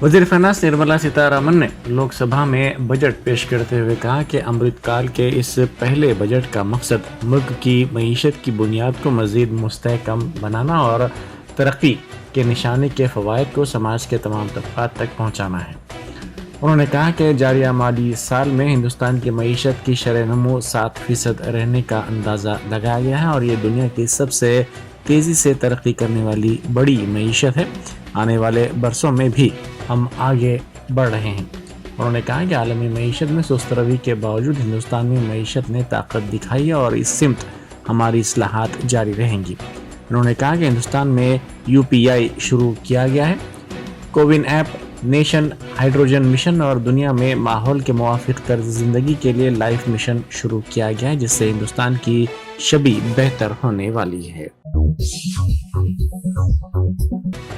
वज़ीर फाइनेंस निर्मला सीतारमण ने लोकसभा में बजट पेश करते हुए कहा कि अमृतकाल के इस पहले बजट का मकसद मुल्क की मईशत की बुनियाद को मज़ीद मुस्तहकम बनाना और तरक्की के निशाने के फ़वाइद को समाज के तमाम तबक़ात तक पहुँचाना है। उन्होंने कहा कि जारिया माली साल में हिंदुस्तान की मईशत की शरह नमो 7% रहने का अंदाज़ा लगाया गया है और ये दुनिया की सबसे तेज़ी से तरक्की करने वाली बड़ी मईशत है। आने वाले बरसों में भी हम आगे बढ़ रहे हैं। उन्होंने कहा कि आलमी मईशत में सुस्त रवि के बावजूद हिंदुस्तान में मईशत ने ताकत दिखाई है और इस सिमत हमारी इस्लाहात जारी रहेंगी। उन्होंने कहा कि हिंदुस्तान में UPI शुरू किया गया है, CoWIN app, nation hydrogen mission और दुनिया में माहौल के मुवाफिक तर्ज ज़िंदगी के लिए लाइफ मिशन शुरू किया गया है, जिससे हिंदुस्तान की छवि बेहतर होने वाली है।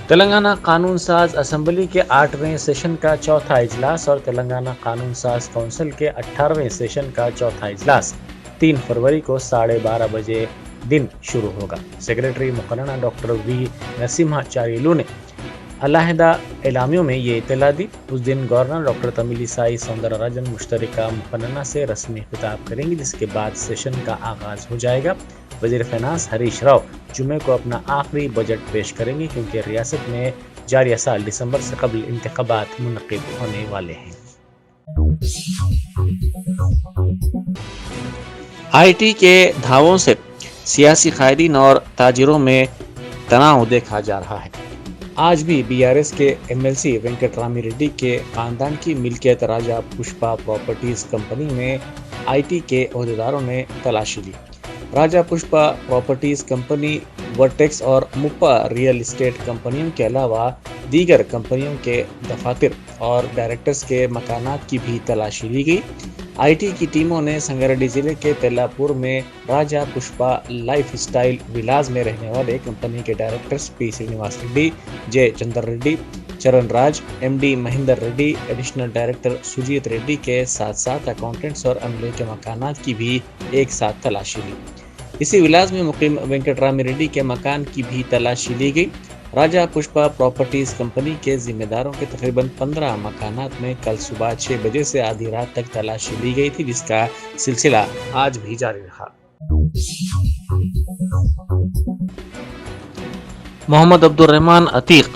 तेलंगाना कानून साज असम्बली के 8वें सेशन का चौथा इजलास और तेलंगाना कानून साज काउंसिल के 18वें सेशन का चौथा इजलास 3 फरवरी को 12:30 बजे दिन शुरू होगा। सेक्रेटरी मुकर्रर डॉक्टर V नरसिम्हाचार्युलू ने अलहदा एलामियों में ये इत्तला दी। उस दिन गवर्नर डॉक्टर तमिलिसाई सौंदरराजन मुश्तरका मुकन्ना से रस्मी खिताब करेंगे, जिसके बाद सेशन का आगाज हो जाएगा। वज़ीर फाइनेंस हरीश राव जुमे को अपना आखिरी बजट पेश करेंगे, क्योंकि रियासत में जारिया साल दिसंबर से कबल इंतखाबात मुनक़िद होने वाले हैं। IT के धावों से सियासी कायदीन और ताजिरों में तनाव देखा जा रहा है। आज भी BRS के MLC वेंकटरामी रेड्डी के खानदान की मिल्कियत राजा पुष्पा प्रॉपर्टीज कंपनी में IT के अहदेदारों ने तलाशी ली। राजा पुष्पा प्रॉपर्टीज कंपनी, वर्टेक्स और मुप्पा रियल एस्टेट कंपनियों के अलावा दीगर कंपनियों के दफातर और डायरेक्टर्स के मकानात की भी तलाशी ली गई। IT की टीमों ने संगारेड्डी जिले के तेलापुर में Raja Pushpa life style villas में रहने वाले कंपनी के directors P Srinivas Reddy, J Chandra Reddy, Charan Raj, MD Mahendra Reddy, additional director Sujith Reddy के साथ साथ अकाउंटेंट्स और अमले के मकानात की भी एक साथ तलाशी ली। इसी विलास में मुकीम वेंकटरामी रेड्डी के मकान की भी तलाशी ली गई। राजा पुष्पा प्रॉपर्टीज कंपनी के जिम्मेदारों के तकरीबन 15 मकानात में कल सुबह 6 बजे से आधी रात तक तलाशी ली गई थी, जिसका सिलसिला आज भी जारी रहा। मोहम्मद अब्दुल रहमान अतीक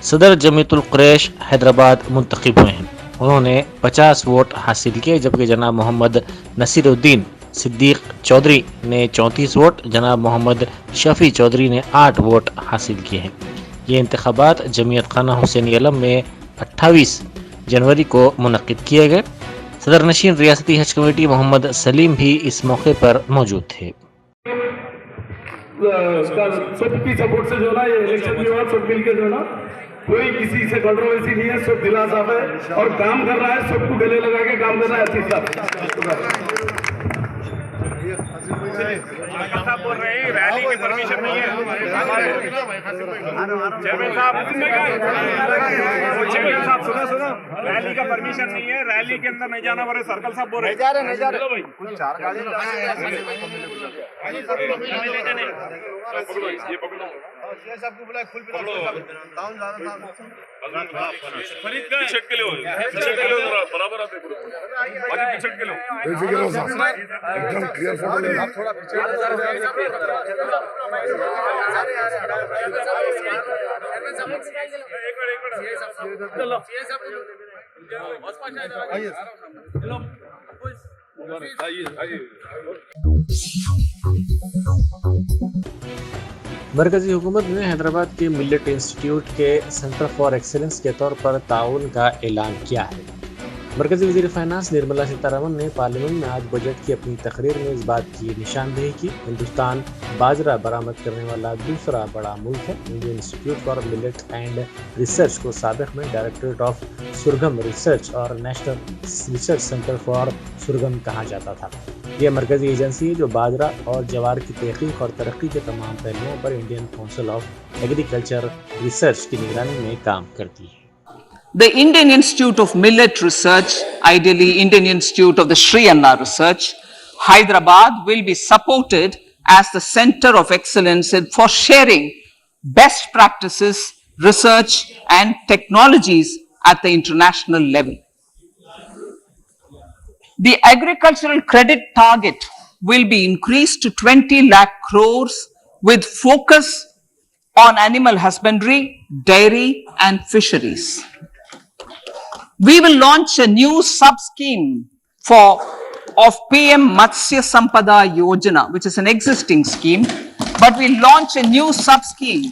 सदर जमीयतुल कुरैश हैदराबाद मुंतखब हुए हैं। उन्होंने 50 वोट हासिल किए, जबकि जनाब मोहम्मद नसीरुद्दीन सिद्दीक चौधरी ने 34 वोट, जनाब मोहम्मद शफी चौधरी ने 8 वोट हासिल किए हैं। ये इंतखाबात जमीयत खाना हुसैनी अलम में 28 जनवरी को मुनक्किद किए गए। सदर नशीन रियासती हज कमेटी मोहम्मद सलीम भी इस मौके पर मौजूद थे। सबकी सपोर्ट से जो ना ये इलेक्शन के बाद सब मिलकर जो ना कोई किसी से कंट्रोवर्सी नहीं है, सब दिला साफ है और काम कर रहा है, सबको गले लगा के काम कर रहा है। साहब बोल रहे हैं रैली की परमिशन नहीं है। चेयरमैन साहब सुनो, रैली का परमिशन नहीं है, रैली के अंदर नहीं जाना पड़े। सर्कल साहब बोल रहे हैं नहीं जा रहे भाई, 4 गाड़ी ये पकड़ो सबको बुलाए फुल डाउन ज्यादा था फरीद का पिछट के लिए बराबर आते आगे पिछट के लिए एकदम क्लियर फोटो आप थोड़ा मरकजी हुकूमत ने हैदराबाद के मिलेट इंस्टीट्यूट के सेंटर फॉर एक्सीलेंस के तौर पर ताउन का ऐलान किया है। मरकजी वज़ीर फाइनेंस निर्मला सीतारमण ने पार्लियामेंट में आज बजट की अपनी तकरीर में इस बात की निशानदेही की। हिंदुस्तान बाजरा बरामद करने वाला दूसरा बड़ा मुल्क है। Indian institute for millet and research को साबिक में डायरेक्टरेट ऑफ सुरगम रिसर्च और नेशनल रिसर्च सेंटर फॉर सुरगम कहा जाता था। यह मरकजी एजेंसी है जो बाजरा और जवार की तहकीक और तरक्की के तमाम पहलुओं पर Indian council of agriculture research की निगरानी में काम करती है। The Indian Institute of Millet Research, ideally Indian Institute of the Sri Anna Research, Hyderabad will be supported as the center of excellence for sharing best practices, research and technologies at the international level. The agricultural credit target will be increased to 20 lakh crores with focus on animal husbandry, dairy and fisheries. We will launch a new sub-scheme of PM Matsya Sampada Yojana, which is an existing scheme, but we'll launch a new sub-scheme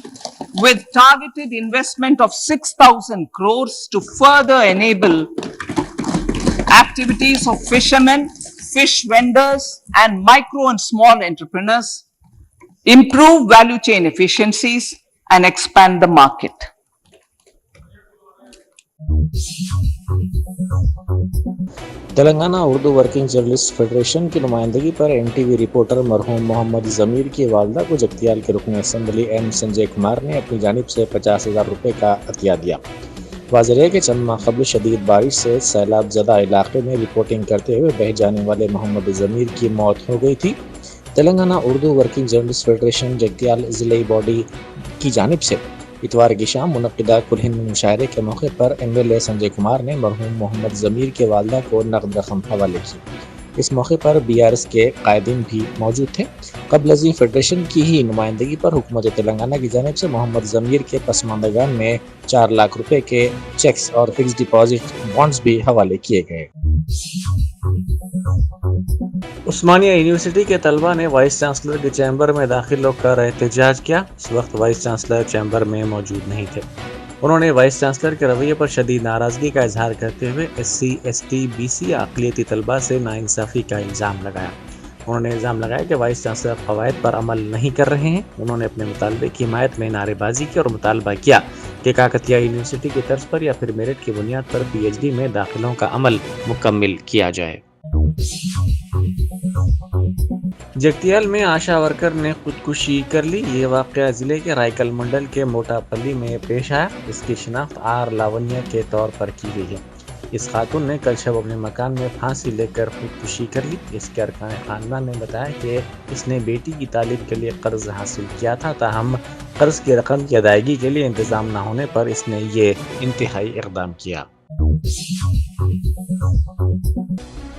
with targeted investment of 6,000 crores to further enable activities of fishermen, fish vendors, and micro and small entrepreneurs, improve value chain efficiencies, and expand the market. Telangana Urdu working journalist federation की नुमाइंदगी पर NTV reporter मरहूम मोहम्मद ज़मीर की वालदा को जगतियाल के रुकन assembly M Sanjay Kumar ने अपनी जानिब से 50,000 रुपये का अतिया दिया। वाज़ेह है कि चंद माह कबल शदीद बारिश से सैलाब ज़दा इलाके में रिपोर्टिंग करते हुए बह जाने वाले मोहम्मद ज़मीर की मौत हो गई थी। Telangana Urdu working journalist federation Jagtial ज़िले बॉडी की जानिब से इतवार की शाम मुनक्किदा कुल हिंद मुशायरे के मौके पर MLA संजय कुमार ने मरहूम मोहम्मद ज़मीर के वालदा को नकद रकम हवाले की। इस मौके पर BRS के कायदीन भी मौजूद थे। कबल अज़ीं फेडरेशन की ही नुमाइंदगी पर हुकूमत तेलंगाना की जानिब से मोहम्मद ज़मीर के पसमानदगान में 4 लाख रुपए के चेक्स और फिक्स डिपॉजिट बॉन्ड्स भी हवाले किए गए। उस्मानिया यूनिवर्सिटी के तलबा ने वाइस चांसलर के चैम्बर में दाखिल होकर एहतजाज किया। इस वक्त वाइस चांसलर चैम्बर में मौजूद नहीं थे। उन्होंने वाइस चांसलर के रवैये पर शदीद नाराज़गी का इजहार करते हुए SC, ST, BC अक़लियती तलबा से नाइंसाफ़ी का इल्ज़ाम लगाया। उन्होंने इल्ज़ाम लगाया कि वाइस चांसलर क़वायद पर अमल नहीं कर रहे हैं। उन्होंने अपने मुतालबे की हिमायत में नारेबाजी की और मुतालबा किया कि काकतिया यूनिवर्सिटी की तर्ज पर या फिर मेरिट की बुनियाद पर PhD में दाखिलों का अमल मुकम्मिल किया जाए। जगतियाल में आशा वर्कर ने खुदकुशी कर ली। ये वाक़या ज़िले के रायकल मंडल के मोटापल्ली में पेश आया। इसकी शिनाख्त आर लावण्या के तौर पर की गई है। इस खातून ने कल शब अपने मकान में फांसी लेकर खुदकुशी कर ली। इसके अरकान ख़ानदान ने बताया कि इसने बेटी की तालीम के लिए कर्ज हासिल किया था, ताहम कर्ज की रकम की अदायगी के लिए इंतज़ाम न होने पर इसने ये इंतहाई इक़दाम किया।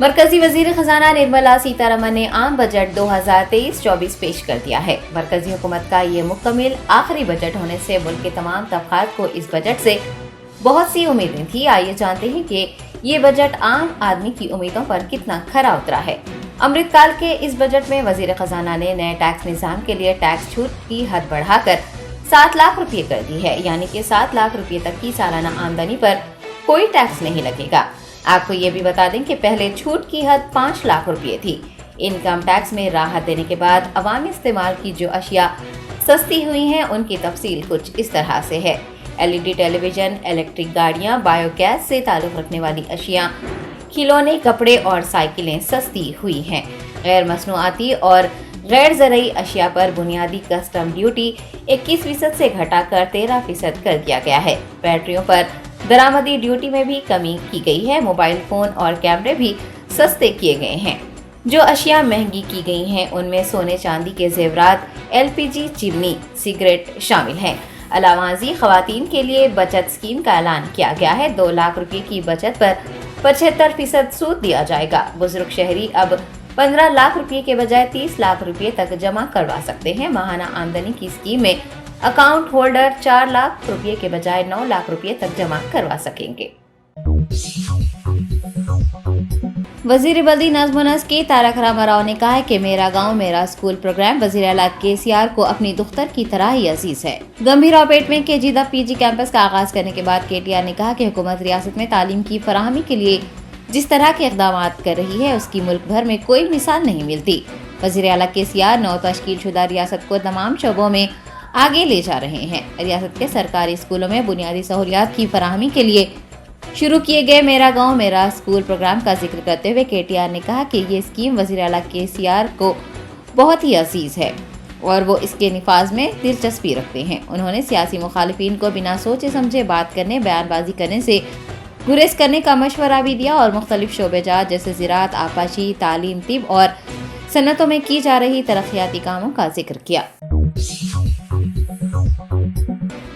मरकजी वजीर खजाना निर्मला सीतारमन ने आम बजट 2023-24 पेश कर दिया है। मरकजी हुकूमत का ये मुकम्मिल आखिरी बजट होने से मुल्क के तमाम तबक़ात को इस बजट से बहुत सी उम्मीदें थी। आइए जानते हैं कि ये बजट आम आदमी की उम्मीदों पर कितना खरा उतरा है। अमृतकाल के इस बजट में वजीर खजाना ने नए टैक्स निज़ाम के लिए टैक्स छूट की हद बढ़ाकर 7 लाख रुपये कर दी है, यानी कि 7 लाख रुपये तक की सालाना आमदनी पर कोई टैक्स नहीं लगेगा। आपको ये भी बता दें कि पहले छूट की हद 5 लाख रुपये थी। इनकम टैक्स में राहत देने के बाद अवामी इस्तेमाल की जो अशिया सस्ती हुई हैं उनकी तफसील कुछ इस तरह से है। LED टेलीविज़न, इलेक्ट्रिक गाड़ियाँ, बायोगैस से ताल्लुक़ रखने वाली अशिया, खिलौने, कपड़े और साइकिलें सस्ती हुई हैं। गैर मसनूआती और गैर ज़रई अशिया पर बुनियादी कस्टम ड्यूटी 21% से घटाकर 13% कर दिया गया है। बैटरियों पर दरामदी ड्यूटी में भी कमी की गई है। मोबाइल फ़ोन और कैमरे भी सस्ते किए गए हैं। जो अशिया महंगी की गई हैं उनमें सोने चांदी के जेवरात, LPG चिमनी, सिगरेट शामिल हैं। अलावाजी ख़वातीन के लिए बचत स्कीम का ऐलान किया गया है। 2 लाख रुपये की बचत पर 75% सूद दिया जाएगा। बुजुर्ग शहरी अब 15 लाख रुपये के बजाय 30 लाख रुपये तक जमा करवा सकते हैं। माहाना आमदनी की स्कीम में अकाउंट होल्डर 4 लाख रुपये के बजाय 9 लाख रुपये तक जमा करवा सकेंगे। वजीर बल्दी नज़्म नस्क के तारक रामाराव ने कहा है कि मेरा गांव मेरा स्कूल प्रोग्राम वजीर आला KCR को अपनी दुख्तर की तरह ही अजीज है। गंभीरावपेट में केजीदा PG कैंपस का आगाज करने के बाद KTR ने कहा कि हुकूमत रियासत में तालीम की फराहमी के लिए जिस तरह के इक़दाम कर रही है उसकी मुल्क भर में कोई मिसाल नहीं मिलती। वजीर आला KCR नौ तश्कील शुदा रियासत को तमाम शोबों में आगे ले जा रहे हैं। रियासत के सरकारी स्कूलों में बुनियादी सहूलियात की फराहमी के लिए शुरू किए गए मेरा गांव मेरा स्कूल प्रोग्राम का जिक्र करते हुए KTR ने कहा कि ये स्कीम वज़ीर आला KCR को बहुत ही अजीज़ है और वो इसके निफाज में दिलचस्पी रखते हैं। उन्होंने सियासी मुखालिफिन को बिना सोचे समझे बात करने, बयानबाजी करने से गुरेज करने का मशवरा भी दिया और मुख्तलिफ शोबेजात जैसे ज़राअत, आपाशी, तालीम, तिब और सनतों में की जा रही तरक्याती कामों का जिक्र किया।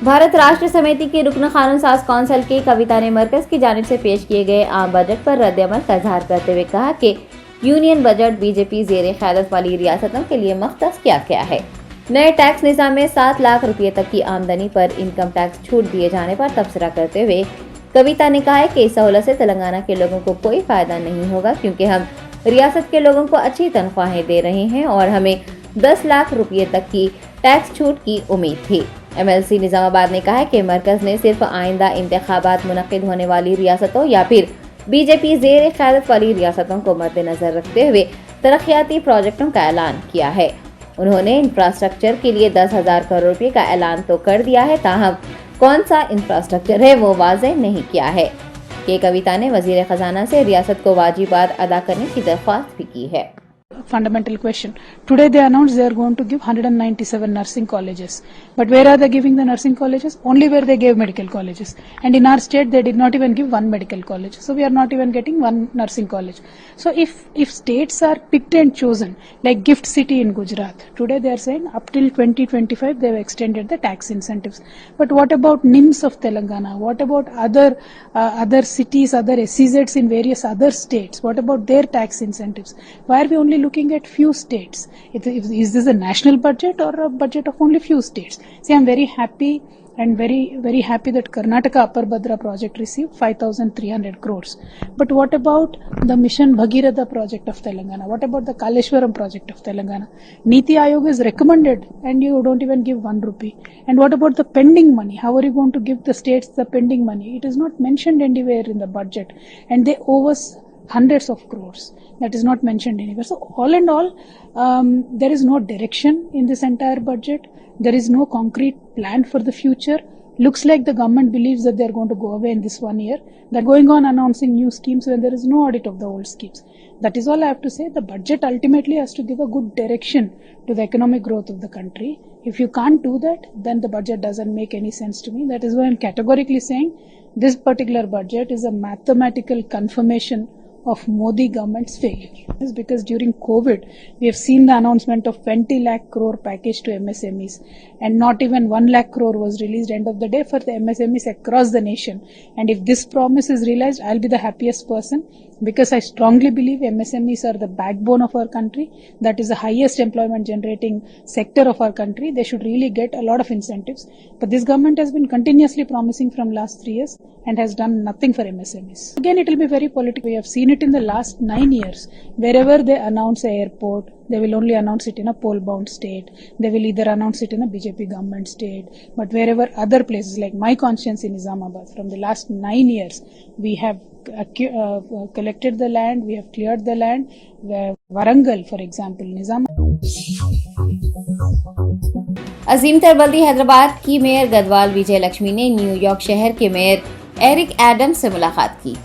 भारत राष्ट्र समिति की रुकन कानून साज कौंसिल की कविता ने मरकज की जानिब से पेश किए गए आम बजट पर रद्द-ए-अमल का इजहार करते हुए कहा कि यूनियन बजट बीजेपी ज़ेर क़यादत वाली रियासतों के लिए मख्तस किया गया है। नए टैक्स निज़ाम में 7 लाख रुपये तक की आमदनी पर इनकम टैक्स छूट दिए जाने पर तबसरा करते हुए कविता ने कहा है कि इस सहूलत से तेलंगाना के लोगों को कोई फायदा नहीं होगा, क्योंकि हम रियासत के लोगों को अच्छी तनख्वाहें दे रहे हैं और हमें 10 लाख रुपये तक की टैक्स छूट की उम्मीद थी। MLC निजामाबाद ने कहा है कि मरकज ने सिर्फ आइंदा इंतखाबात मुनक्किद होने वाली रियासतों या फिर बीजेपी ज़ेर क़यादत वाली रियासतों को मद्देनजर रखते हुए तरक्याती प्रोजेक्टों का ऐलान किया है। उन्होंने इंफ्रास्ट्रक्चर के लिए 10,000 करोड़ रुपए का ऐलान तो कर दिया है, ताहम कौन सा इंफ्रास्ट्रक्चर है वो वाज़ेह नहीं किया है। के कविता ने वज़ीर ख़जाना से रियासत को वाजिबात अदा करने की दरख्वास्त भी की है। Fundamental question. Today they announced they are going to give 197 nursing colleges. But where are they giving the nursing colleges? Only where they gave medical colleges. And in our state they did not even give one medical college. So we are not even getting one nursing college. So if states are picked and chosen, like Gift City in Gujarat, today they are saying up till 2025 they have extended the tax incentives. But what about NIMS of Telangana? What about other cities, other SEZs in various other states? What about their tax incentives? Why are we only looking at few states? Is this a national budget or a budget of only few states? See, I am very happy and very happy that Karnataka Upper Bhadra project received 5,300 crores. But what about the Mission Bhagiratha project of Telangana? What about the Kaleshwaram project of Telangana? Niti Aayog is recommended and you don't even give 1 rupee. And what about the pending money? How are you going to give the states the pending money? It is not mentioned anywhere in the budget, and they owe us hundreds of crores. That is not mentioned anywhere. So all in all, there is no direction in this entire budget. There is no concrete plan for the future. Looks like the government believes that they are going to go away in this 1 year. They're going on announcing new schemes when there is no audit of the old schemes. That is all I have to say. The budget ultimately has to give a good direction to the economic growth of the country. If you can't do that, then the budget doesn't make any sense to me. That is why I'm categorically saying this particular budget is a mathematical confirmation of Modi government's failure. It's because during COVID, we have seen the announcement of 20 lakh crore package to MSMEs, and not even 1 lakh crore was released end of the day for the MSMEs across the nation. And if this promise is realized, I'll be the happiest person, because I strongly believe MSMEs are the backbone of our country. That is the highest employment generating sector of our country. They should really get a lot of incentives. But this government has been continuously promising from last 3 years and has done nothing for MSMEs. Again, it will be very political. We have seen it in the last 9 years. Wherever they announce an airport, they will only announce it in a poll-bound state. They will either announce it in a BJP government state. But wherever other places, like my constituency in Nizamabad, from the last 9 years, we have collected the land, we have cleared the land. Warangal, for example, अजीम तरबल्दी हैदराबाद की mayor Gadwal विजय लक्ष्मी ने New York शहर के mayor Eric Adams से मुलाकात की।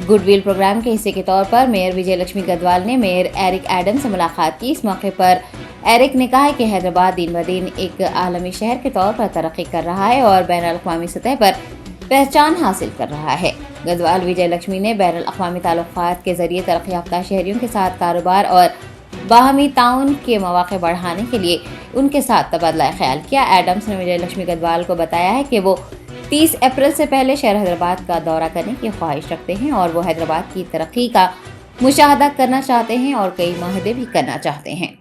Goodwill programme के हिस्से के तौर पर मेयर विजय लक्ष्मी गदवाल ने मेयर एरिक एडम्स से मुलाकात की। इस मौके पर एरिक ने कहा कि हैदराबाद दिन ब दिन एक आलमी शहर के तौर पर तरक्की कर रहा है और बैन अल-अक़वामी सतह पर पहचान हासिल कर रहा है। गदवाल विजय लक्ष्मी ने बैन अल-अक़वामी ताल्लुकात के जरिए तरक्की याफ्ता शहरियों के साथ कारोबार और बाहमी ताउन के मौक़े बढ़ाने के लिए उनके साथ तबादला ख्याल किया। एडम्स ने विजय लक्ष्मी गदवाल को बताया है कि वो 30 अप्रैल से पहले शहर हैदराबाद का दौरा करने की ख्वाहिश रखते हैं और वो हैदराबाद की तरक्की का मुशाहदा करना चाहते हैं और कई माहदे भी करना चाहते हैं।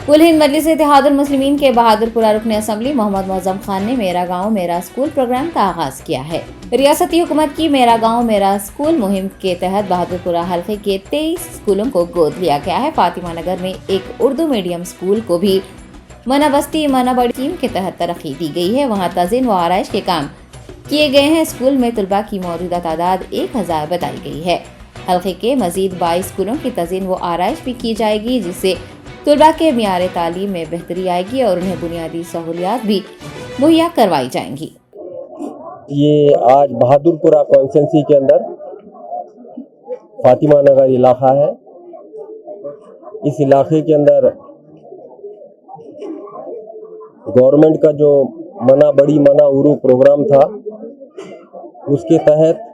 कुल हिंद मजलिस इत्तेहादुल मुस्लिमीन के बहादुरपुरा रुकन असम्बली मोहम्मद मुअज़्ज़म खान ने मेरा गाँव मेरा स्कूल प्रोग्राम का आगाज किया है। रियासती हुकूमत की मेरा गाँव मेरा स्कूल मुहिम के तहत बहादुरपुरा हल्के के 23 स्कूलों को गोद लिया गया है। फातिमा नगर में एक उर्दू मीडियम स्कूल को भी मना बस्ती मना बड़ी स्कीम के तहत तरक्की दी गई है। वहाँ तज़ीन व आराइश के काम किए गए हैं। स्कूल में तलबा की मौजूदा तादाद 1000 बताई गई है। हल्के के मजीद 22 स्कूलों की तज़ीन व आराइश भी की जाएगी, जिससे तलबा के मियार तालीम में बेहतरी आएगी और उन्हें बुनियादी सहूलियात भी मुहैया करवाई जाएंगी। ये आज बहादुरपुरा कॉन्स्टिट्यूंसी के अंदर फातिमा नगर इलाका है। इस इलाके के अंदर गवर्नमेंट का जो मना बड़ी मना उरू प्रोग्राम था, उसके तहत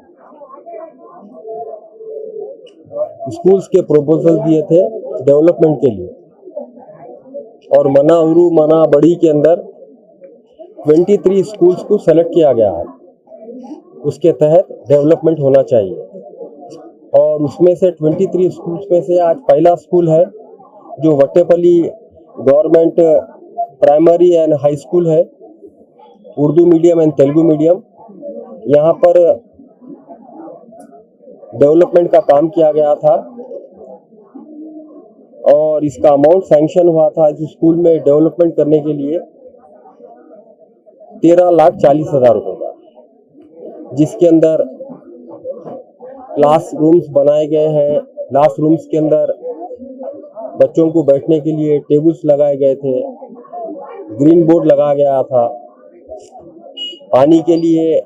स्कूल्स के प्रपोजल दिए थे डेवलपमेंट के लिए, और मना उरू मना बड़ी के अंदर 23 स्कूल्स को सेलेक्ट किया गया है, उसके तहत डेवलपमेंट होना चाहिए। और उसमें से 23 स्कूल्स में से आज पहला स्कूल है जो Vattepally government primary and high school है, Urdu medium and Telugu medium. यहाँ पर डेवलपमेंट का काम किया गया था और इसका अमाउंट सैंक्शन हुआ था इस स्कूल में डेवलपमेंट करने के लिए 13,40,000 रुपये का, जिसके अंदर क्लास रूम्स बनाए गए हैं। क्लास रूम्स के अंदर बच्चों को बैठने के लिए टेबल्स लगाए गए थे, ग्रीन बोर्ड लगाया गया था, पानी के लिए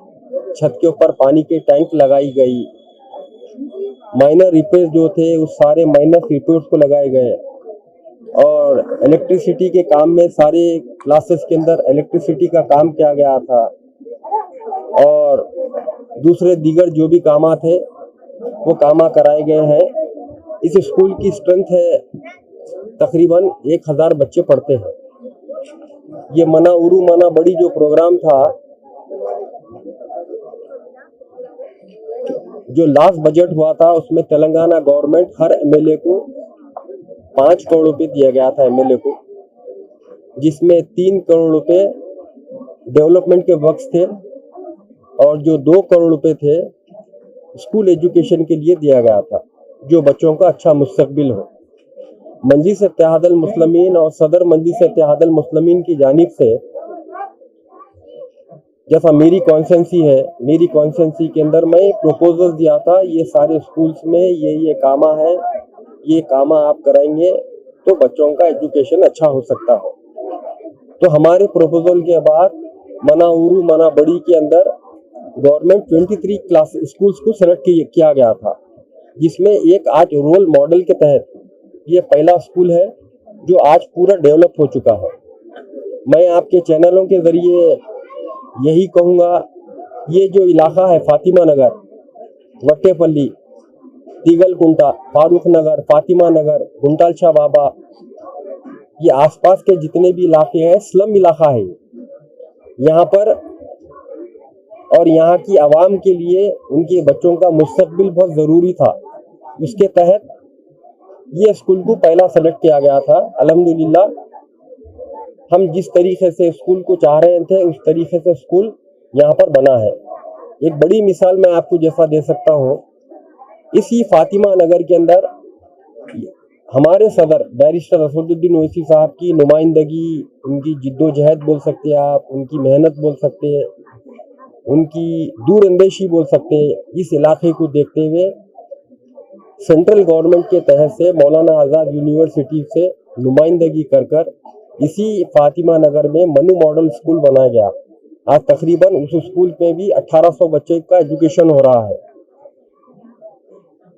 छत के ऊपर पानी के टैंक लगाई गई, माइनर रिपेयर जो थे उस सारे माइनर रिपेयर्स को लगाए गए और इलेक्ट्रिसिटी के काम में सारे क्लासेस के अंदर इलेक्ट्रिसिटी का काम किया गया था और दूसरे दीगर जो भी कामा थे वो कामा कराए गए हैं। इस स्कूल की स्ट्रेंथ है तकरीबन 1,000 बच्चे पढ़ते हैं। ये मना उरू मना बड़ी जो प्रोग्राम था, जो लास्ट बजट हुआ था उसमें तेलंगाना गवर्नमेंट हर एमएलए को 5 करोड़ रुपए दिया गया था एमएलए को, जिसमें 3 करोड़ रुपए डेवलपमेंट के वक्त थे और जो 2 करोड़ रुपए थे स्कूल एजुकेशन के लिए दिया गया था, जो बच्चों का अच्छा मुस्तकबिल हो। मजलिस इत्तेहादुल मुस्लिमीन और सदर मजलिस इत्तेहादुल मुस्लिमीन की जानिब से, जैसा मेरी कॉन्स्टिट्यूंसी है, मेरी कॉन्स्टिट्यूंसी के अंदर मैं प्रपोजल दिया था, ये सारे स्कूल्स में ये कामा है, ये कामा आप कराएंगे तो बच्चों का एजुकेशन अच्छा हो सकता है। तो हमारे प्रपोजल के बाद मना उरू मना बड़ी के अंदर गवर्नमेंट 23 क्लास स्कूल्स को सेलेक्ट किया गया था, जिसमें एक आज रोल मॉडल के तहत ये पहला स्कूल है जो आज पूरा डेवलप हो चुका है। मैं आपके चैनलों के जरिए यही कहूँगा, ये जो इलाका है फातिमा नगर, वट्टेपल्ली, तीगलकुंटा, फारूक नगर, फातिमा नगर, गुंटालशाह बाबा, ये आसपास के जितने भी इलाके हैं स्लम इलाका है यहाँ पर, और यहाँ की आवाम के लिए उनके बच्चों का मुस्तकबिल बहुत ज़रूरी था। उसके तहत ये स्कूल को पहला सेलेक्ट किया गया था। अल्हम्दुलिल्लाह हम जिस तरीके से स्कूल को चाह रहे थे उस तरीके से स्कूल यहाँ पर बना है। एक बड़ी मिसाल मैं आपको जैसा दे सकता हूँ, इसी फातिमा नगर के अंदर हमारे सदर बैरिस्टर असदुद्दीन ओवैसी साहब की नुमाइंदगी, उनकी जिद्दोजहद बोल सकते हैं आप, उनकी मेहनत बोल सकते हैं, उनकी दूरअंदेशी बोल सकते हैं। इस इलाके को देखते हुए सेंट्रल गवर्नमेंट के तहत से मौलाना आज़ाद यूनिवर्सिटी से नुमाइंदगी कर इसी फातिमा नगर में मनु मॉडल स्कूल बनाया गया। आज तकरीबन उस स्कूल में भी 1800 बच्चे का एजुकेशन हो रहा है।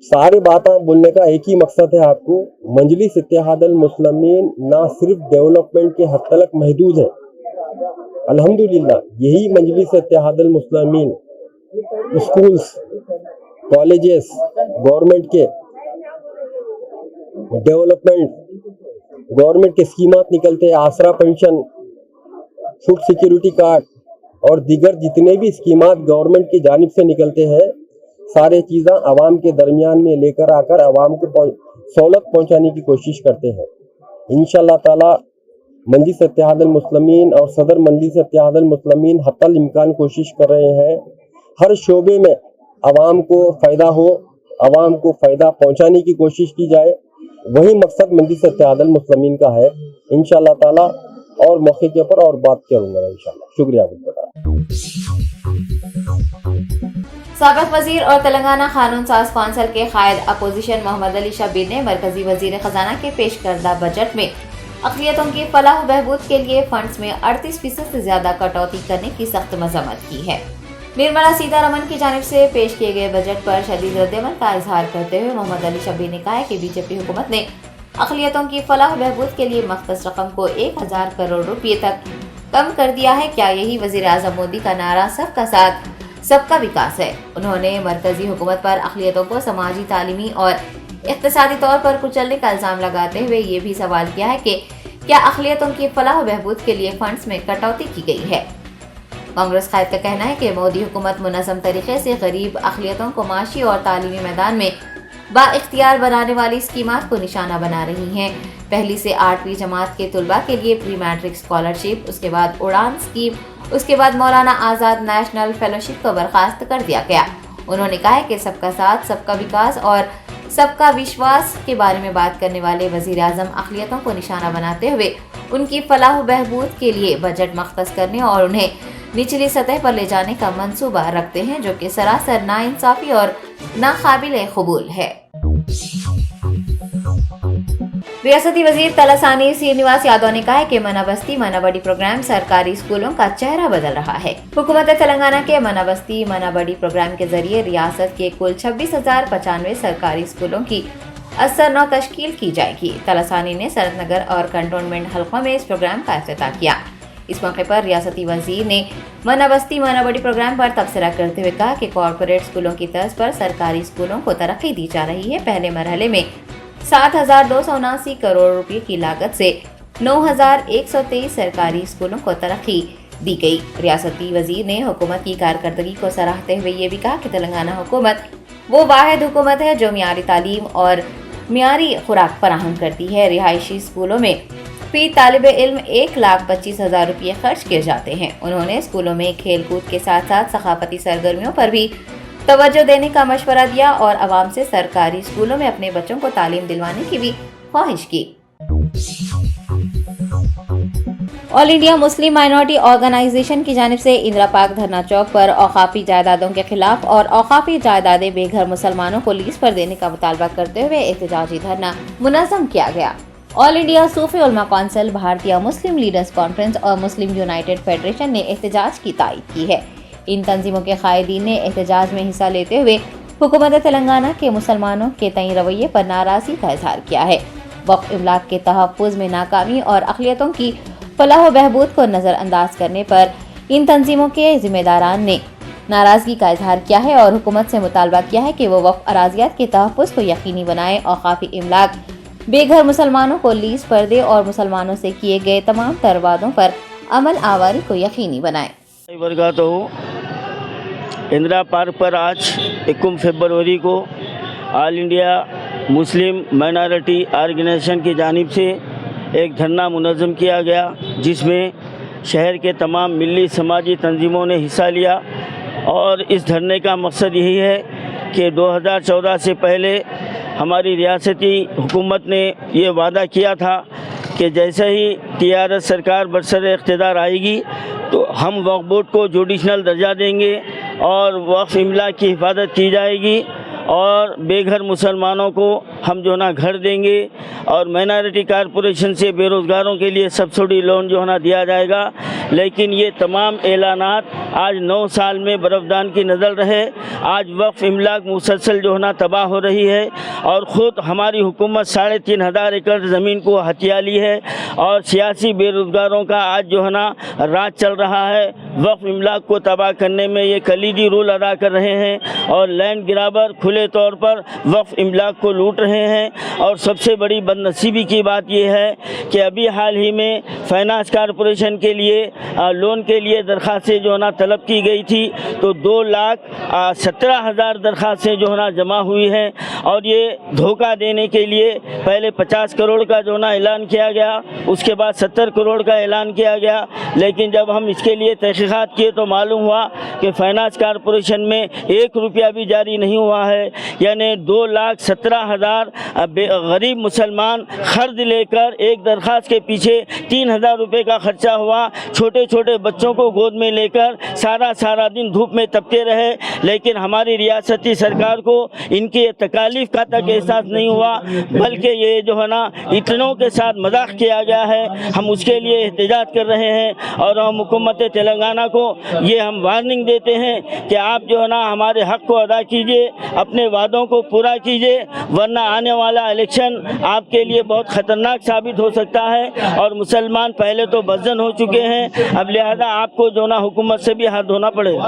सारी बातें बोलने का एक ही मकसद है आपको, मजलिस इत्तेहादुल मुस्लिमीन ना सिर्फ डेवलपमेंट के हद तक महदूद है। अल्हम्दुलिल्लाह यही मजलिस Ittehadul Muslimeen schools, colleges, government के डेवलपमेंट, गवर्नमेंट के स्कीमात निकलते हैं, आसरा पेंशन, फूड सिक्योरिटी कार्ड और दीगर जितने भी स्कीमात गवर्नमेंट की जानिब से निकलते हैं, सारे चीज़ें आवाम के दरमियान में लेकर आकर आवाम को सहूलत पहुंचाने की कोशिश करते हैं। इंशाअल्लाह ताला मजलिस इत्तेहादुल मुस्लिमीन और सदर मजलिस इत्तेहादुल मुस्लिमीन हत्तल इम्कान कोशिश कर रहे हैं हर शोबे में आवाम को फ़ायदा हो, आवाम को फ़ायदा पहुंचाने की कोशिश की जाए। वही मकसद मजलिस इत्तेहादुल मुस्लिमीन का है। इंशाअल्लाह ताला और मौके के ऊपर और बात करूँगा इंशाअल्लाह। शुक्रिया। साबिक वजीर और तेलंगाना कानून साज कौंसिल के कायद अपोजिशन मोहम्मद अली शब्बीर ने मरकजी वजीर खजाना के पेश करदा बजट में अक़लियतों की फलाह व बहबूद के लिए फंड्स में 38% से ज्यादा कटौती करने की सख्त मज़म्मत की है। निर्मला सीतारमन की जानिब से पेश किए गए बजट पर शदीद रद्द-ए-अमल का इजहार करते हुए मोहम्मद अली शब्बीर ने कहा है कि बीजेपी हुकूमत ने अक़लियतों की फलाह व बहबूद के लिए मख्सूस रकम को 1000 करोड़ रुपये तक कम कर दिया है। क्या यही वज़ीर आज़म मोदी का नारा सबका साथ सबका विकास है? उन्होंने मरकजी हुकूमत पर अक़लियतों को समाजी, तालीमी और इक़्तिसादी तौर पर कुचलने का इल्ज़ाम लगाते हुए ये भी सवाल किया है कि क्या अक़लियतों की फलाह व बहबूद के लिए फंड्स में कटौती की गई है। कांग्रेस कायद का कहना है कि मोदी हुकूमत मुनज़्ज़म तरीके से गरीब अक़लियतों को माशी और तालीमी मैदान में बाइख्तियार बनाने वाली स्कीमात को निशाना बना रही हैं। पहली से 8वीं जमात के तुलबा के लिए प्री मैट्रिक स्कॉलरशिप, उसके बाद उड़ान स्कीम, उसके बाद मौलाना आज़ाद नेशनल फेलोशिप को बर्खास्त कर दिया गया। उन्होंने कहा है कि सबका साथ, सबका विकास और सबका विश्वास के बारे में बात करने वाले वज़ीर आज़म अक़लियतों को निशाना बनाते हुए उनकी फलाह बहबूद के लिए बजट मख्तस करने और उन्हें निचली सतह पर ले जाने का मंसूबा रखते हैं, जो कि सरासर नाइंसाफ़ी और नाकाबिल कबूल है। रियासती वजीर तलासानी श्रीनिवास यादव ने कहा है कि मना बस्ती मना बड़ी प्रोग्राम सरकारी स्कूलों का चेहरा बदल रहा है। हुकूमत तेलंगाना के मना बस्ती मना बड़ी प्रोग्राम के जरिए रियासत के कुल 26,095 सरकारी स्कूलों की असर नौ तश्कील की जाएगी। तलासानी ने सरतनगर और कंटोनमेंट हल्कों में इस प्रोग्राम का इफ्तिताह किया। इस मौके पर रियासती वजीर ने मना बस्ती मना बड़ी प्रोग्राम पर तबसरा करते हुए कहा कि कॉरपोरेट स्कूलों की तर्ज पर सरकारी स्कूलों को तरक्की दी जा रही है। पहले मरहले में 7,279 करोड़ रुपए की लागत से 9,123 सरकारी स्कूलों को तरक्की दी गई। रियासती वजीर ने हुकूमत की कारकर्दगी को सराहते हुए ये भी कहा कि तेलंगाना हुकूमत वो वाहिद हुकूमत है जो मियारी तालीम और मियारी खुराक फराहम करती है। रिहायशी स्कूलों में फी तालिब इल्म 1,25,000 रुपये खर्च किए जाते हैं। उन्होंने स्कूलों में खेल कूद के साथ साथ सकाफती सरगर्मियों पर भी तवज्जो देने का मशवरा दिया और आवाम से सरकारी स्कूलों में अपने बच्चों को तालीम दिलवाने की भी ख्वाहिश की। All India Muslim minority organisation की जानिब से इंदिरा पार्क धरना चौक पर औकाफी जायदादों के खिलाफ और औकाफी जायदादें बेघर मुसलमानों को लीज पर देने का मुतालबा करते हुए एहतजाजी धरना मुनज़्ज़म किया गया। ऑल इंडिया सूफी उलमा कौंसिल, भारतीय मुस्लिम लीडर्स कॉन्फ्रेंस और मुस्लिम यूनाइटेड फेडरेशन ने एहतजाज की तायीद की है। इन तंजीमों के कायदीन ने एहतजाज में हिस्सा लेते हुए हुकूमत तेलंगाना के मुसलमानों के तय रवैये पर नाराज़गी का इजहार किया है। वक्फ इमलाक के तहफ़्फ़ुज़ में नाकामी और अक़लियतों की फलाह व बहबूद को नज़रअंदाज करने पर इन तंजीमों के ज़िम्मेदारान ने नाराज़गी का इजहार किया है और हुकूमत से मुतालबा किया है कि वो वक्फ अराज़ियात के तहफ़्फ़ुज़ को यकीनी बनाए, औकाफ़ी इमलाक बेघर मुसलमानों को लीज पर दे और मुसलमानों से किए गए तमाम तर वादों पर अमल आवारी को यकीनी बनाए। इंदिरा पार्क पर आज 21 फरवरी को all India Muslim minority organisation की जानिब से एक धरना मुनज़्ज़म किया गया, जिसमें शहर के तमाम मिली समाजी तंजीमों ने हिस्सा लिया। और इस धरने का मकसद यही है कि 2014 से पहले हमारी रियासती हुकूमत ने ये वादा किया था कि जैसे ही टीआरएस सरकार बरसर इक़्तिदार आएगी तो हम वक्फ बोर्ड को जुडिशनल दर्जा देंगे और वक्फ इमलाक की हिफाजत की जाएगी और बेघर मुसलमानों को हम जो ना घर देंगे और माइनॉरिटी कॉरपोरेशन से बेरोज़गारों के लिए सब्सिडी लोन जो ना दिया जाएगा। लेकिन ये तमाम ऐलानात आज 9 साल में बर्फ़दान की नज़र रहे। आज वक्फ इमलाक मुसलसल जो ना तबाह हो रही है और ख़ुद हमारी हुकूमत 3,500 एकड़ ज़मीन को हथिया ली है और सियासी बेरोज़गारों का आज जो है ना राज चल रहा है। वक्फ इमलाक को तबाह करने में ये कलीदी रोल अदा कर रहे हैं और लैंड ग्राबर खुले तौर पर वक्फ इमलाक को लूट रहे हैं। और सबसे बड़ी बदनसीबी की बात यह है कि अभी हाल ही में फाइनेंस कॉरपोरेशन के लिए लोन के लिए दरख्वास्तें जो ना तलब की गई थी, तो 2,17,000 दरख्वास्तें जो ना जमा हुई हैं और ये धोखा देने के लिए पहले 50 करोड़ का जो ना ऐलान किया गया, उसके बाद 70 करोड़ का ऐलान किया गया। लेकिन जब हम इसके लिए तहकीकात किए तो मालूम हुआ कि फाइनेंस कॉरपोरेशन में 1 रुपया भी जारी नहीं हुआ है। यानी 2,17,000 गरीब मुसलमान खर्च लेकर एक दरख्वास्त के पीछे 3,000 रुपये का खर्चा हुआ। छोटे छोटे बच्चों को गोद में लेकर सारा दिन धूप में तपते रहे, लेकिन हमारी रियासती सरकार को इनके तकालीफ का तक एहसास नहीं हुआ, बल्कि ये जो है ना इतनों के साथ मजाक किया गया है। हम उसके लिए एहतजाज कर रहे हैं और हम हुकूमत तेलंगाना को ये हम वार्निंग देते हैं कि आप जो है ना हमारे हक़ को अदा कीजिए, अपने वादों को पूरा कीजिए, वरना आने वाला इलेक्शन आपके लिए बहुत ख़तरनाक साबित हो सकता है। और मुसलमान पहले तो बदजन हो चुके हैं, अब लिहाजा आपको जो ना हुकूमत से भी हाथ धोना पड़ेगा।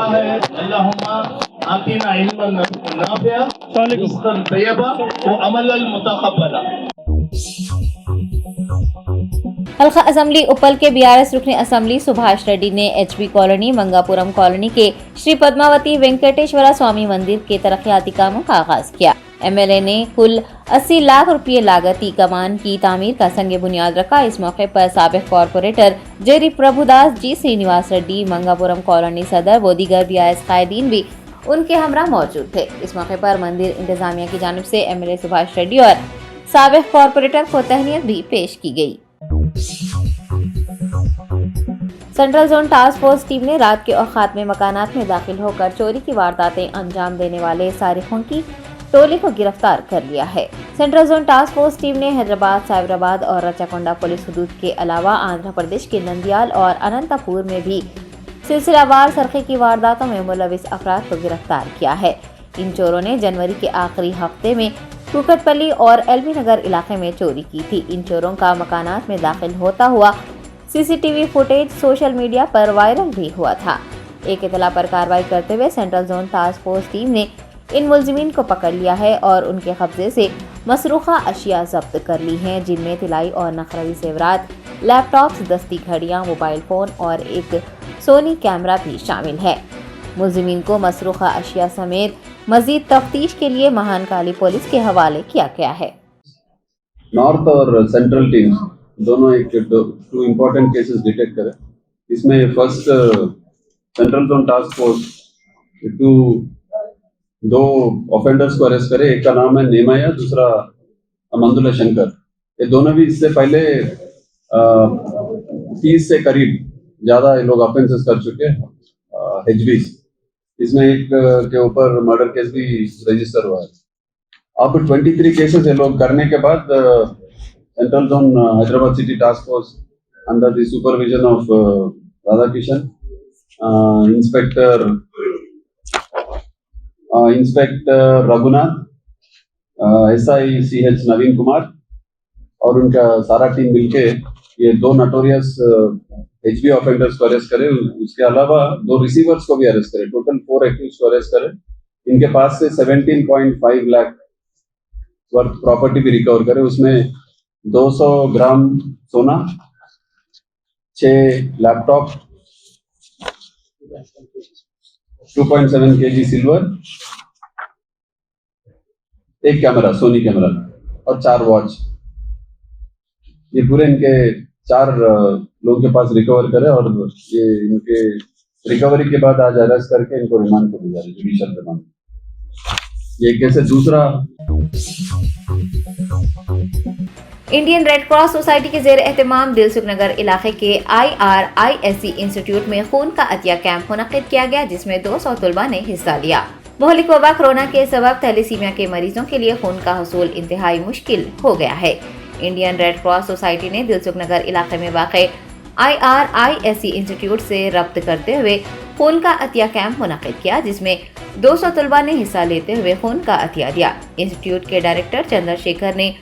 हल्का असम्बली उपल के बीआरएस रुकन असम्बली सुभाष रेड्डी ने एचबी कॉलोनी मंगापुरम कॉलोनी के श्री पद्मावती वेंकटेश्वरा स्वामी मंदिर के तरक्याती कामों का आगाज किया। एमएलए ने कुल 80 लाख रुपये लागत की कमान की तामीर का संग बुनियाद रखा। इस मौके पर साबिक कॉरपोरेटर जेरी प्रभुदास जी, श्रीनिवास रेड्डी, मंगापुरम कॉलोनी सदर व दीगर बीआरएस कायदीन भी उनके हमरा मौजूद थे। इस मौके पर मंदिर इंतजामिया की जानिब से एमएलए सुभाष रेड्डी और साबिक कॉरपोरेटर को तहनीत भी पेश की गई। Central zone task force team ने रात के औकात में मकानात में दाखिल होकर चोरी की वारदातें अंजाम देने वाले सारिकों की टोली को गिरफ्तार कर लिया है। Central zone task force team ने हैदराबाद, साइबराबाद और रचाकोंडा पुलिस हदूद के अलावा आंध्र प्रदेश के नंदियाल और अनंतपुर में भी सिलसिलावार सरखे की वारदातों में मुलविस अफराद को गिरफ्तार किया है। इन चोरों ने जनवरी के आखिरी हफ्ते में कुकटपल्ली और एलबी नगर इलाके में चोरी की थी। इन चोरों का मकानात में दाखिल होता हुआ सीसीटीवी फुटेज सोशल मीडिया पर वायरल भी हुआ था। एक इतला पर कार्रवाई करते हुए central zone task force team ने इन मुलजिमीन को पकड़ लिया है और उनके कब्जे से मसरूखा अशिया जब्त कर ली हैं, जिनमें तिलाई और नखरवी जेवरात, लैपटॉप्स, दस्ती घड़ियां, मोबाइल फ़ोन और एक सोनी कैमरा भी शामिल है। मुलजिमीन को मसरूखा अशिया समेत मजीद तफ्तीश के लिए महानकाली पुलिस के हवाले किया गया है। नॉर्थ और सेंट्रल टीम दोनों टू इम्पोर्टेंट केसेस डिटेक्ट करें। इसमें first central zone task force दो ऑफेंडर्स को अरेस्ट करे। एक का नाम है नेमाया, दूसरा मंदुला शंकर। ये दोनों भी इससे पहले 30 से करीब ज़्यादा लोग ऑफेंसेस कर चुके हैं एचबी। इसमें एक के ऊपर मर्डर केस भी रजिस्टर हुआ है। अब 23 केसेस ये लोग करने के बाद central zone Hyderabad city task force under the supervision of Radhakishan, inspector Raghunath, SI CH नवीन कुमार और उनका सारा टीम मिलके ये दो नोटोरियस एचबी ऑफेंडर्स को अरेस्ट करे। उसके अलावा 2 रिसीवर्स को भी अरेस्ट करे। टोटल 4 एक्यूज को अरेस्ट करे। इनके पास से 17.5 लाख वर्थ प्रॉपर्टी भी रिकवर करे। उसमें 200 ग्राम सोना, 6 लैपटॉप, 2.7 kg सिल्वर, एक कैमरा, सोनी कैमरा और 4 वॉच। ये पूरे इनके 4 लोगों के पास रिकवर करे और ये इनके रिकवरी के बाद आज अरेस्ट करके इनको रिमांड कर दिया, जुडिशियल रिमांड। ये कैसे दूसरा इंडियन रेड क्रॉस सोसाइटी के जेर एहतमाम दिलसुख नगर इलाके के IRISC इंस्टीट्यूट में खून का अतिया कैंप मुनक्किद किया गया, जिसमें 200 तलबा ने हिस्सा लिया। मुहलिक वबा कोरोना के सबब थैलेसीमिया के मरीजों के लिए खून का हसूल इंतहाई मुश्किल हो गया है। इंडियन रेड क्रॉस सोसाइटी ने दिलसुख नगर इलाके में वाक़ IRISC इंस्टीट्यूट से रब्त करते हुए खून का अतिया कैंप मुनक्किद किया, जिसमें 200 तलबा ने हिस्सा लेते हुए खून का अतिया दिया। इंस्टीट्यूट के डायरेक्टर चंद्रशेखर ने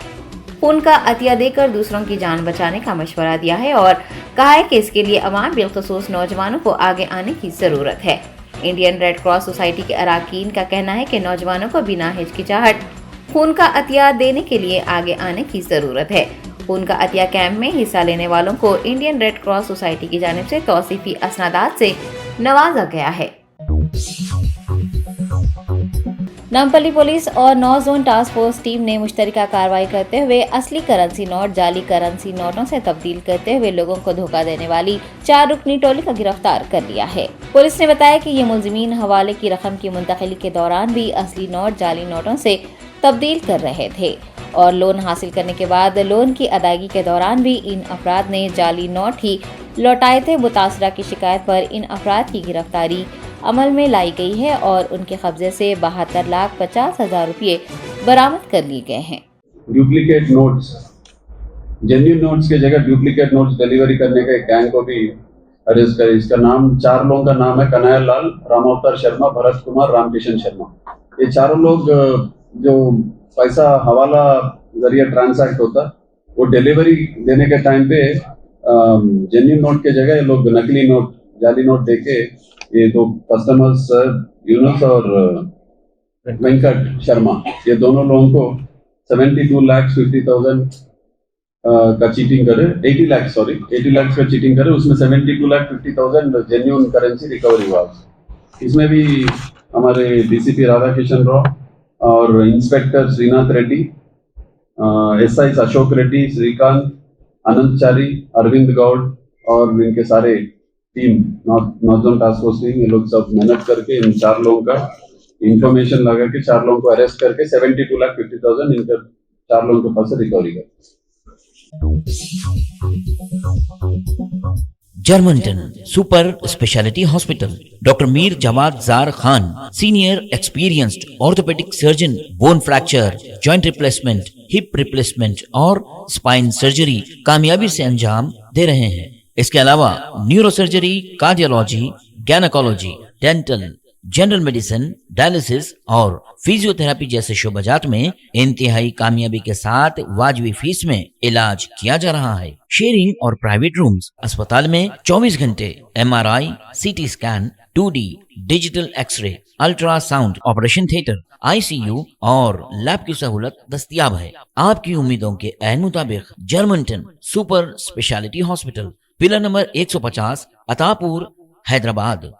खून का अतिया देकर दूसरों की जान बचाने का मशवरा दिया है और कहा है कि इसके लिए अवाम बिलखुसूस नौजवानों को आगे आने की जरूरत है। इंडियन रेड क्रॉस सोसाइटी के अराकीन का कहना है कि नौजवानों को बिना हिचकिचाहट खून का अतिया देने के लिए आगे आने की जरूरत है। खून का अतिया कैंप में हिस्सा लेने वालों को इंडियन रेड क्रॉस सोसाइटी की जानिब से तौसीफी असनादात से नवाजा गया है। नामपल्ली पुलिस और 9 जोन टास्क फोर्स टीम ने मुश्तरका कार्रवाई करते हुए असली करेंसी नोट जाली करेंसी नोटों से तब्दील करते हुए लोगों को धोखा देने वाली 4 रुकनी टोली को गिरफ्तार कर लिया है। पुलिस ने बताया कि ये मुलजिमीन हवाले की रकम की मुंतकिली के दौरान भी असली नोट जाली नोटों से तब्दील कर रहे थे और लोन हासिल करने के बाद लोन की अदायगी के दौरान भी इन अफराद ने जाली नोट ही लौटाए थे। मुतासरा की शिकायत पर इन अफराद की गिरफ्तारी अमल में लाई गई है और उनके कब्जे से 72,50,000 रुपये बरामद कर लिए गए हैं। डुप्लीकेट नोट्स, जेन्युइन नोट्स की जगह डुप्लीकेट नोट्स डिलीवरी करने के एक गैंग को भी अरेस्ट करे। इसका नाम 4 लोगों का नाम है कन्हैया लाल, रामावतार शर्मा, भरत कुमार, रामकिशन शर्मा। ये चारों लोग जो पैसा हवाला जरिए ट्रांसैक्ट होता, वो डिलीवरी देने के टाइम पे जेन्युइन नोट के जगह ये लोग नकली नोट, जाली नोट देके ये 2 कस्टमर्स यूनुस और वेंकट शर्मा, ये दोनों लोगों को 72,50,000 का चीटिंग करे, 80 लाख का चीटिंग करे, उसमें 72,50,000 जेन्युइन करेंसी रिकवरी हुआ। इसमें भी हमारे डीसीपी राधाकिशन राव और इंस्पेक्टर श्रीनाथ रेड्डी, एसआई अशोक रेड्डी, श्रीकांत, अनंतचारी, अरविंद गौड़ और इनके सारे team, north zone task force team, ये लोग सब मेहनत करके इन 4 लोगों का इंफॉर्मेशन लगा के 4 लोगों को अरेस्ट करके 72,50,000 इनके 4 लोगों के पास से रिकवरी कर। Germanten super speciality hospital, doctor Mir Jawad Zar Khan, senior experienced orthopaedic surgeon, bone fracture, joint replacement, hip replacement और स्पाइन सर्जरी कामयाबी से अंजाम दे रहे हैं। इसके अलावा neuro surgery, cardiology, gynaecology, dental, general medicine, dialysis और फिजियोथेरेपी जैसे शोबाजात में इंतहाई कामयाबी के साथ वाजबी फीस में इलाज किया जा रहा है। शेयरिंग और प्राइवेट रूम्स, अस्पताल में 24 घंटे MRI, CT scan, 2D digital x-ray, ultrasound, operation theatre, ICU और लैब की सहूलत दस्तयाब है। आपकी उम्मीदों के ऐन मुताबिक Germanten super speciality hospital, pillar number 150, Attapur, Hyderabad.